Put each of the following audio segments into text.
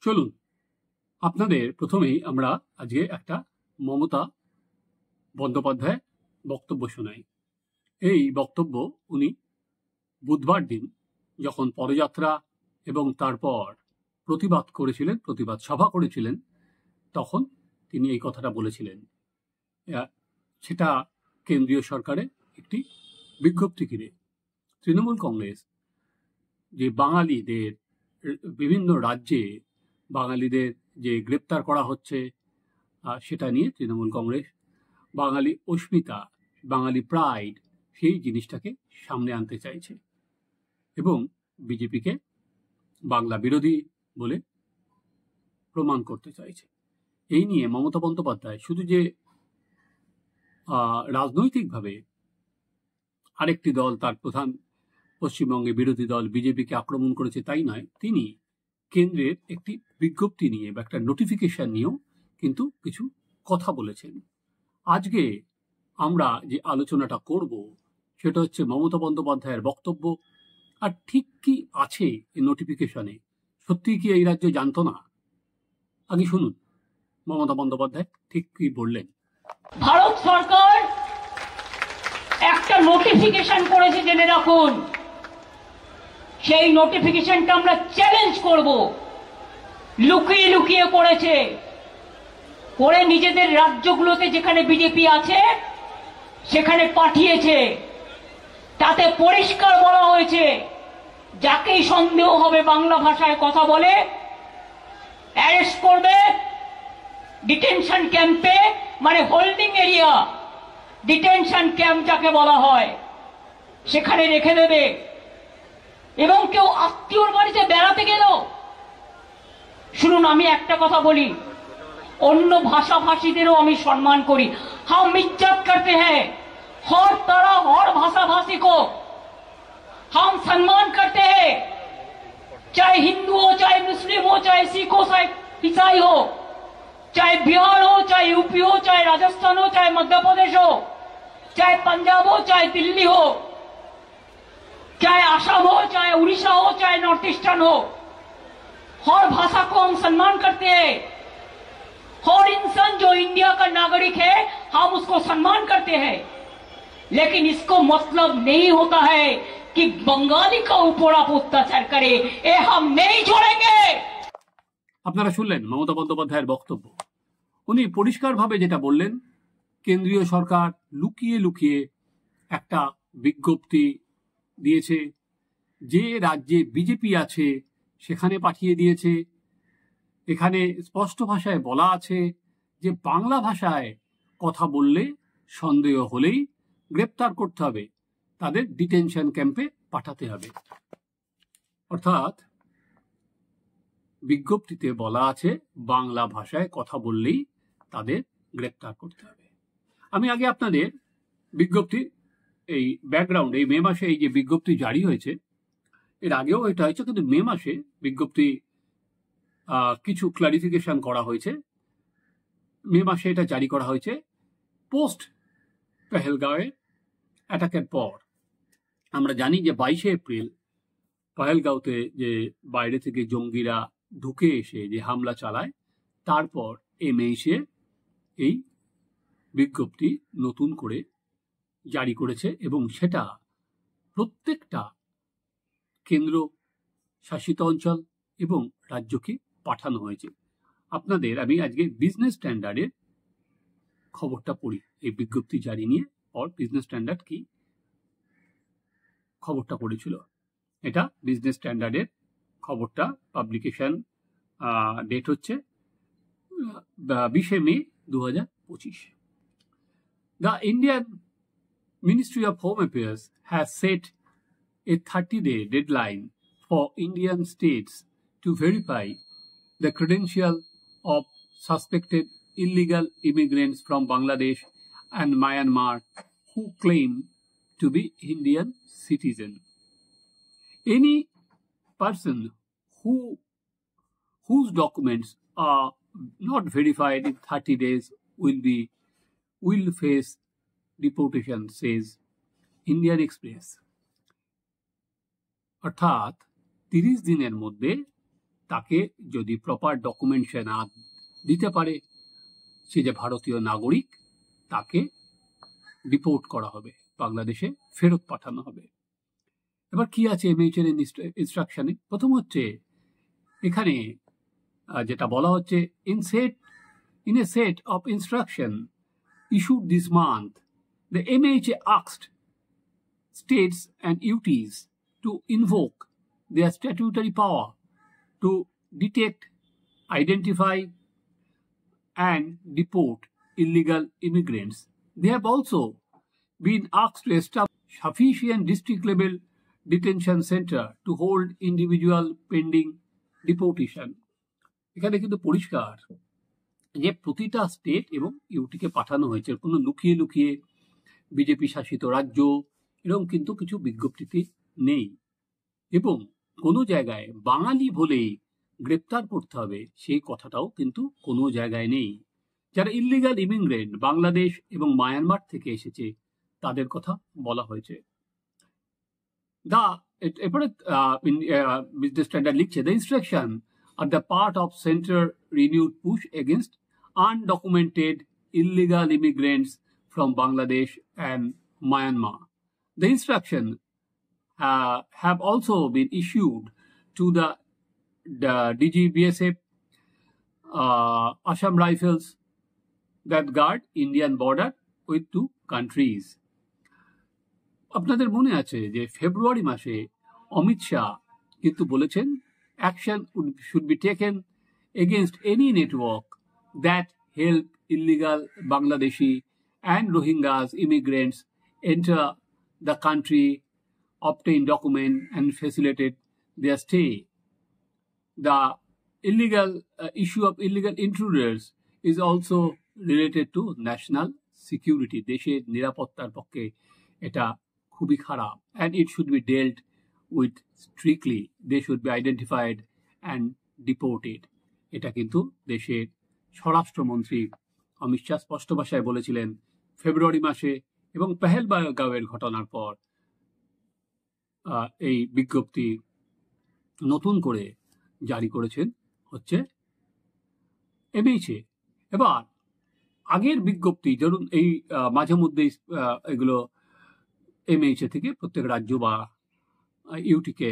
চলুন আপনাদের প্রথমেই আমরা আজকে একটা মমতা বন্দ্যোপাধ্যায় বক্তব্য শোনাই। এই বক্তব্য উনি বুধবার দিন যখন পদযাত্রা এবং তারপর প্রতিবাদ করেছিলেন, প্রতিবাদ সভা করেছিলেন, তখন তিনি এই কথাটা বলেছিলেন। সেটা কেন্দ্রীয় সরকারের একটি বিজ্ঞপ্তি ঘিরে তৃণমূল কংগ্রেস যে বাঙালিদের বিভিন্ন রাজ্যে বাঙালিদের যে গ্রেপ্তার করা হচ্ছে সেটা নিয়ে তৃণমূল কংগ্রেস বাঙালি অস্মিতা, বাঙালি প্রাইড, সেই জিনিসটাকে সামনে আনতে চাইছে এবং বিজেপিকে বাংলা বিরোধী বলে প্রমাণ করতে চাইছে। এই নিয়ে মমতা বন্দ্যোপাধ্যায় শুধু যে রাজনৈতিকভাবে আরেকটি দল, তার প্রধান পশ্চিমবঙ্গে বিরোধী দল বিজেপিকে আক্রমণ করেছে তাই নয়, তিনি কেন্দ্রের একটি বিজ্ঞপ্তি নিয়ে বা একটা নোটিফিকেশন নিয়েও কিন্তু কিছু কথা বলেছেন। আজকে আমরা যে আলোচনাটা করব সেটা হচ্ছে মমতা বন্দ্যোপাধ্যায়ের বক্তব্য আর ঠিক কি আছে এই নোটিফিকেশনে। সত্যি কি এই রাজ্য জানতো না? আগে শুনুন মমতা বন্দ্যোপাধ্যায় ঠিক কি বললেন। ভারত সরকার একটা নোটিফিকেশন করেছে, জেনে রাখুন। সেই নোটিফিকেশনটা আমরা চ্যালেঞ্জ করব। লুকিয়ে লুকিয়ে করেছে, করে নিজেদের রাজ্যগুলোতে যেখানে বিজেপি আছে সেখানে পাঠিয়েছে। তাতে পরিষ্কার বলা হয়েছে, যাকেই সন্দেহ হবে বাংলা ভাষায় কথা বলে অ্যারেস্ট করবে, ডিটেনশন ক্যাম্পে, মানে হোল্ডিং এরিয়া, ডিটেনশন ক্যাম্প যাকে বলা হয়, সেখানে রেখে দেবে। এবং কেউ আত্মীয়র বাড়িতে বেড়াতে গেল, শুনুন আমি একটা কথা বলি, অন্য ভাষাভাষীদেরও আমি সম্মান করি। हम इज्जत करते हैं हर तरह हर भाषा भाषी को हम सम्मान करते हैं, चाहे हिंदू हो, चाहे मुस्लिम हो, चाहे सिख हो, चाहे ईसाई हो, चाहे बिहार हो, चाहे यूपी हो, चाहे राजस्थान हो, चाहे मध्य प्रदेश हो, चाहे पंजाब हो, चाहे दिल्ली हो, चाहे असम हो, चाहे उड़ीसा हो, चाहे नॉर्थ ईस्टर्न हो, हर भाषा को हम सम्मान करते हैं। हर इंसान जो इंडिया का नागरिक है हम उसको सम्मान करते हैं, लेकिन इसको मतलब नहीं होता है कि बंगाली का ऊपर आप अत्याचार करे, ये हम नहीं छोड़ेंगे। আপনারা শুনলেন মমতা বন্দ্যোপাধ্যায়ের বক্তব্য। উনি পরিষ্কারভাবে যেটা বললেন, কেন্দ্রীয় সরকার লুকিয়ে লুকিয়ে একটা বিজ্ঞপ্তি দিয়েছে, যে রাজ্যে বিজেপি আছে সেখানে পাঠিয়ে দিয়েছে। এখানে স্পষ্ট ভাষায় বলা আছে যে বাংলা ভাষায় কথা বললে সন্দেহ হলেই গ্রেপ্তার করতে হবে, তাদের ডিটেনশন ক্যাম্পে পাঠাতে হবে। অর্থাৎ বিজ্ঞপ্তিতে বলা আছে বাংলা ভাষায় কথা বললেই তাদের গ্রেপ্তার করতে হবে। আমি আগে আপনাদের বিজ্ঞপ্তির এই ব্যাকগ্রাউন্ড, এই মে মাসে এই যে বিজ্ঞপ্তি জারি হয়েছে, এর আগেও এটা হয়েছে, কিন্তু মে মাসে বিজ্ঞপ্তি কিছু ক্লারিফিকেশন করা হয়েছে। মে মাসে এটা জারি করা হয়েছে পোস্ট পেহেলগাঁওয়ে অ্যাটাকের পর। আমরা জানি যে 22শে এপ্রিল পেহেলগাঁওতে যে বাইরে থেকে জঙ্গিরা ঢুকে এসে যে হামলা চালায়, তারপর এই মেইসে এই বিজ্ঞপ্তি নতুন করে জারি করেছে এবং সেটা প্রত্যেকটা কেন্দ্র শাসিত অঞ্চল এবং রাজ্যকে পাঠানো হয়েছে। আপনাদের আমি আজকে বিজনেস স্ট্যান্ডার্ডের খবরটা পড়ি, এই বিজ্ঞপ্তি জারি নিয়ে পর বিজনেস স্ট্যান্ডার্ড কি খবরটা পড়েছিল। এটা বিজনেস স্ট্যান্ডার্ডের খবরটা, পাবলিকেশন ডেট হচ্ছে 20শে মে 2025। The Indian Ministry of Home Affairs has set a 30-day deadline for Indian states to verify the credential of suspected illegal immigrants from Bangladesh and Myanmar who claim to be Indian citizen. Any person whose documents are not verified in 30 days will face deportation, says Indian Express. অর্থাৎ 30 দিনের মধ্যে তাকে যদি proper document সে না দিতে পারে, সে যে ভারতীয় নাগরিক, তাকে ডিপোর্ট করা হবে, বাংলাদেশে ফেরত পাঠানো হবে। এবার কি আছে এমএইচ এর ইনস্ট্রাকশনে? প্রথম হচ্ছে এখানে যেটা বলা হচ্ছে, in a set of instruction issued this month, the MHA asked states and UTs to invoke their statutory power to detect, identify, and deport illegal immigrants. They have also been asked to establish sufficient district-level detention center to hold individual pending deportation. এখানে কিন্তু পরিষ্কার যে প্রতিটা state এবং ইউটিকে পাঠানো হয়েছে, কোনো লুকিয়ে লুকিয়ে বিজেপি শাসিত রাজ্য এরকম কিন্তু কিছু বিজ্ঞপ্তিতে নেই। এবং কোনো জায়গায় বাঙালি বলেই গ্রেপ্তার করতে হবে সেই কথাটাও কিন্তু কোনো জায়গায় নেই। যারা ইল্লিগাল ইমিগ্রেন্ট বাংলাদেশ এবং মায়ানমার থেকে এসেছে তাদের কথা বলা হয়েছে। এরপরে বিজনেস স্ট্যান্ডার্ড লিখছে, the instruction are the part of centre renewed push against undocumented illegal immigrants from Bangladesh and Myanmar. The instruction have also been issued to the DGBSF, Assam Rifles that guard Indian border with two countries. আপনাদের মনে আছে যে ফেব্রুয়ারি মাসে অমিত শাহ কিন্তু বলেছেন, action should be taken against any network that help illegal Bangladeshi and Rohingyas immigrants enter the country, obtain document and facilitate their stay. The issue of illegal intruders is also related to national security. দেশের নিরাপত্তার পক্ষে এটা খুবই খারাপ, and it should be dealt with strictly. They should be identified and deported. এটা কিন্তু দেশের স্বরাষ্ট্রমন্ত্রী অমিত শাহ স্পষ্ট ভাষায় বলেছিলেন ফেব্রুয়ারি মাসে, এবং পেহেলগাঁওয়ের ঘটনার পর এই বিজ্ঞপ্তি নতুন করে জারি করেছেন হচ্ছে এমএইচএ। এবার আগের বিজ্ঞপ্তি ধরুন এই মাঝে মধ্যেই এগুলো এমএইচএ থেকে প্রত্যেক রাজ্য বা ইউটিকে,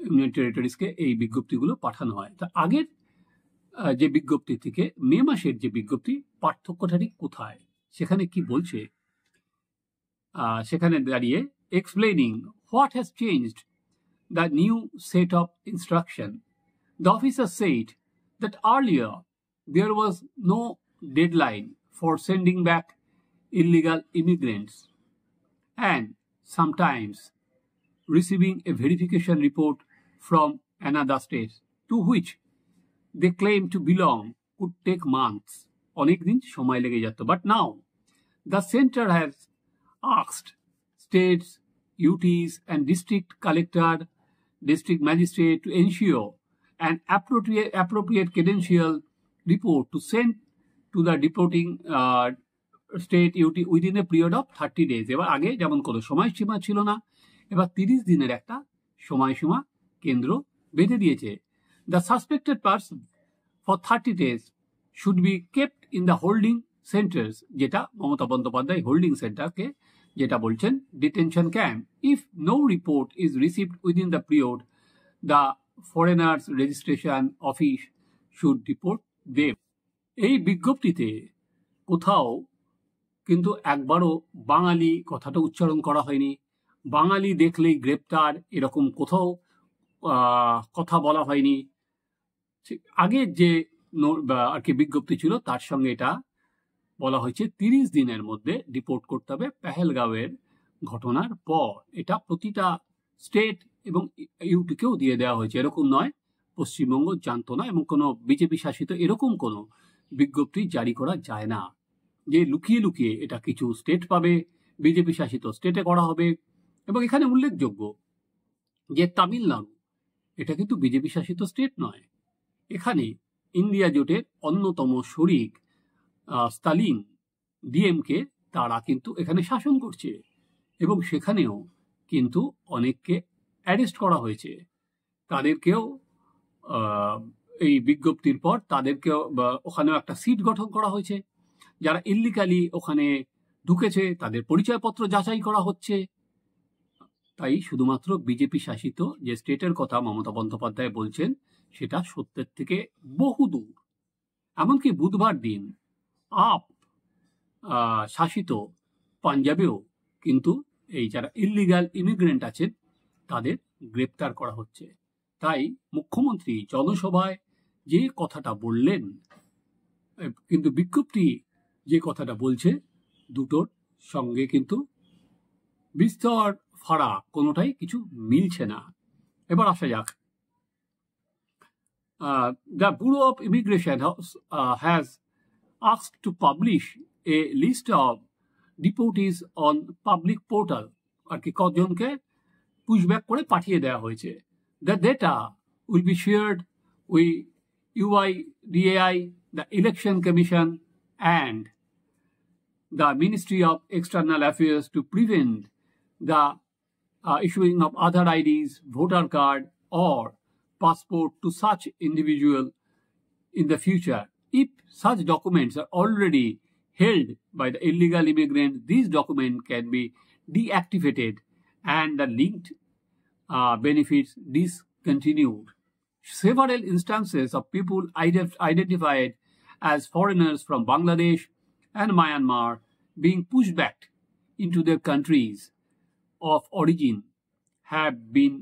ইউনিয়ন টেরিটরিজকে এই বিজ্ঞপ্তিগুলো পাঠানো হয়। তা আগের যে বিজ্ঞপ্তি থেকে মে মাসের যে বিজ্ঞপ্তি, পার্থক্যটা ঠিক কোথায়, সেখানে কি বলছে? সেখানে দাঁড়িয়ে explaining what has changed the new set of instruction, the officer said that earlier there was no deadline for sending back illegal immigrants and sometimes receiving a verification report from another state to which they claim to belong could take months. অনেক দিন সময় লেগে যেত। But now the center has asked states, UTs and district collector, district magistrate to ensure an appropriate credential report to send to the deporting state UT within a period of 30 days. এবার আগে যেমন কোনো সময়সীমা ছিল না, এবার 30 দিনের একটা সময়সীমা কেন্দ্র বেঁধে দিয়েছে। The suspected person for 30 days should be kept in the holding centers, যেটা মমতা বন্দ্যোপাধ্যায় হোল্ডিং সেন্টারকে যেটা বলছেন detention camp. If no report is received within the period, the foreigners registration office should deport them. এই বিজ্ঞপ্তিতে কোথাও কিন্তু একবারও বাঙালি কথাটা উচ্চারণ করা হয়নি। বাঙালি দেখলেই গ্রেপ্তার এরকম কোথাও কথা বলা হয়নি। আগের যে আর কি বিজ্ঞপ্তি ছিল তার সঙ্গে এটা বলা হয়েছে 30 দিনের মধ্যে ডিপোর্ট করতে হবে পেহেলগাঁওয়ের ঘটনার পর। এটা প্রতিটা স্টেট এবং ইউটিকেও দিয়ে দেওয়া হয়েছে, এরকম নয় পশ্চিমবঙ্গ জানতো না, এবং কোনো বিজেপি শাসিত এরকম কোনো বিজ্ঞপ্তি জারি করা যায় না যে লুকিয়ে লুকিয়ে এটা কিছু স্টেট পাবে, বিজেপি শাসিত স্টেটে করা হবে। এবং এখানে উল্লেখযোগ্য যে তামিলনাড়ু এটা কিন্তু বিজেপি শাসিত স্টেট নয়, এখানে ইন্ডিয়া জোটের অন্যতম শরিক স্টালিন ডিএমকে তারা কিন্তু এখানে শাসন করছে, এবং সেখানেও কিন্তু অনেককে অ্যারেস্ট করা হয়েছে, তাদেরকেও এই বিজ্ঞপ্তির পর তাদেরকে ওখানেও একটা সিট গঠন করা হয়েছে। যারা ইল্লিগালি ওখানে ঢুকেছে তাদের পরিচয়পত্র যাচাই করা হচ্ছে। তাই শুধুমাত্র বিজেপি শাসিত যে স্টেটের কথা মমতা বন্দ্যোপাধ্যায় বলছেন সেটা সত্যের থেকে বহু দূর। এমনকি বুধবার দিন আপ শাসিত পাঞ্জাবেও কিন্তু এই যারা ইল্লিগাল ইমিগ্রেন্ট আছেন তাদের গ্রেপ্তার করা হচ্ছে। তাই মুখ্যমন্ত্রী জনসভায় যে কথাটা বললেন, কিন্তু বিজ্ঞপ্তি যে কথাটা বলছে দুটোর সঙ্গে কিন্তু বিস্তর ফারাক, কোনোটাই কিছু মিলছে না। এবার আসা যাক, the bureau of immigration has asked to publish a list of deportees on public portal, আর কি কতজনকে পুশব্যাক করে পাঠিয়ে দেওয়া হয়েছে। The data will be shared with UIDAI, the Election Commission and the Ministry of External Affairs to prevent the issuing of other IDs, voter card or passport to such individual in the future. If such documents are already held by the illegal immigrant, these documents can be deactivated and the linked benefits discontinued. Several instances of people identified as foreigners from Bangladesh and Myanmar being pushed back into their countries of origin have been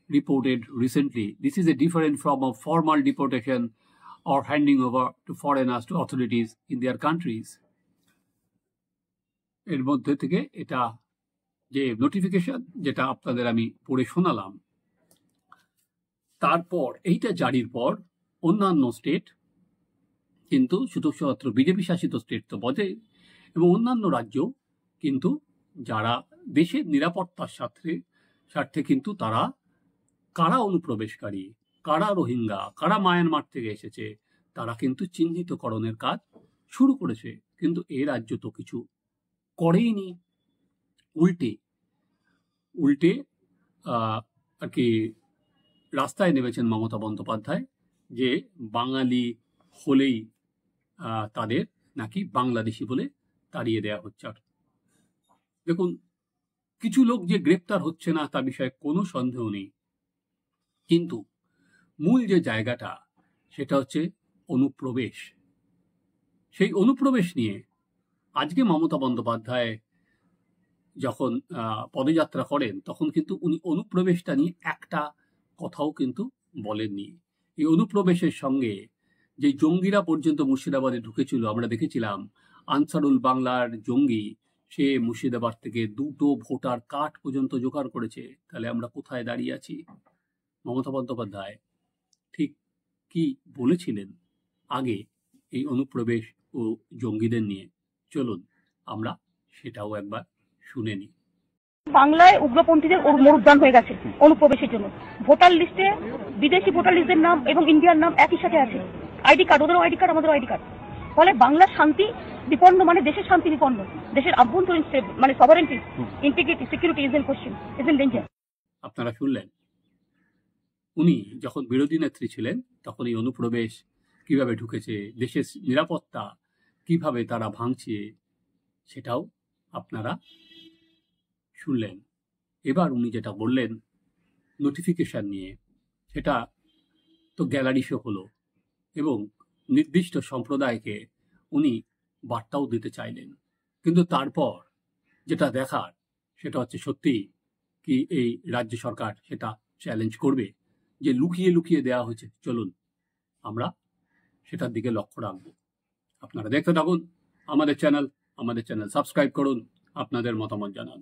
reported recently. This is a different form of formal deportation or handing over to foreigners to authorities in their countries. এর মধ্যে থেকে এটা যে notification যেটা আপনাদের আমি পড়ে শোনালাম, তারপর এইটা জারির পর অন্যান্য স্টেট কিন্তু শুধুমাত্র বিজেপি শাসিত স্টেট তো বটে, এবং অন্যান্য রাজ্য কিন্তু যারা দেশের নিরাপত্তার স্বার্থে কিন্তু তারা কারা অনুপ্রবেশকারী, কারা রোহিঙ্গা, কারা মায়ানমার থেকে এসেছে তারা কিন্তু চিহ্নিতকরণের কাজ শুরু করেছে। কিন্তু এ রাজ্য তো কিছু করেইনি, উল্টে আর কি রাস্তায় নেমেছেন মমতা বন্দ্যোপাধ্যায় যে বাঙালি হলেই তাদের নাকি বাংলাদেশি বলে তাড়িয়ে দেওয়া হচ্ছে। দেখুন, কিছু লোক যে গ্রেপ্তার হচ্ছে না তা বিষয়ে কোনো সন্দেহ নেই, কিন্তু মূল যে জায়গাটা সেটা হচ্ছে অনুপ্রবেশ। সেই অনুপ্রবেশ নিয়ে আজকে মমতা বন্দ্যোপাধ্যায় যখন পদযাত্রা করেন তখন কিন্তু উনি অনুপ্রবেশটা নিয়ে একটা কথাও কিন্তু বলেননি। এই অনুপ্রবেশের সঙ্গে যে জঙ্গিরা পর্যন্ত মুর্শিদাবাদে ঢুকেছিল, আমরা দেখেছিলাম আনসারুল বাংলার জঙ্গি সে মুর্শিদাবাদ থেকে 2টো ভোটার কার্ড পর্যন্ত জোগাড় করেছে। তাহলে আমরা কোথায় দাঁড়িয়ে আছি? মমতা বন্দ্যোপাধ্যায় ঠিক কি বলেছিলেন আগে এই অনুপ্রবেশ ও জঙ্গিদের নিয়ে? চলুন আমরা সেটাও একবার শুনে নিই। বাংলায় উগ্রপন্থীদের মরুদ্যান হয়ে গেছে অনুপ্রবেশের জন্য। ভোটার লিস্টে বিদেশি ভোটার লিস্টের নাম এবং ইন্ডিয়ার নাম একই সাথে আছে। আইডি কার্ড, ওদেরও আইডি কার্ড, আমাদেরও আইডি কার্ড। ফলে বাংলার শান্তি বিপন্ন, মানে দেশের শান্তি বিপন্ন, দেশের আভ্যন্তরীণ মানে sovereignty, integrity, security is in question, is in danger. আপনারা শুনলেন, উনি যখন বিরোধী নেত্রী ছিলেন তখন এই অনুপ্রবেশ কিভাবে ঢুকেছে, দেশের নিরাপত্তা কিভাবে তারা ভাঙছে সেটাও আপনারা শুনলেন। এবার উনি যেটা বললেন নোটিফিকেশন নিয়ে, সেটা তো গ্যালারি শো হলো এবং নির্দিষ্ট সম্প্রদায়কে উনি বার্তাও দিতে চাইলেন। কিন্তু তারপর যেটা দেখার সেটা হচ্ছে সত্যি কি এই রাজ্য সরকার সেটা চ্যালেঞ্জ করবে যে লুকিয়ে লুকিয়ে দেওয়া হয়েছে। চলুন আমরা সেটার দিকে লক্ষ্য রাখবো। আপনারা দেখতে থাকুন আমাদের চ্যানেল সাবস্ক্রাইব করুন, আপনাদের মতামত জানান।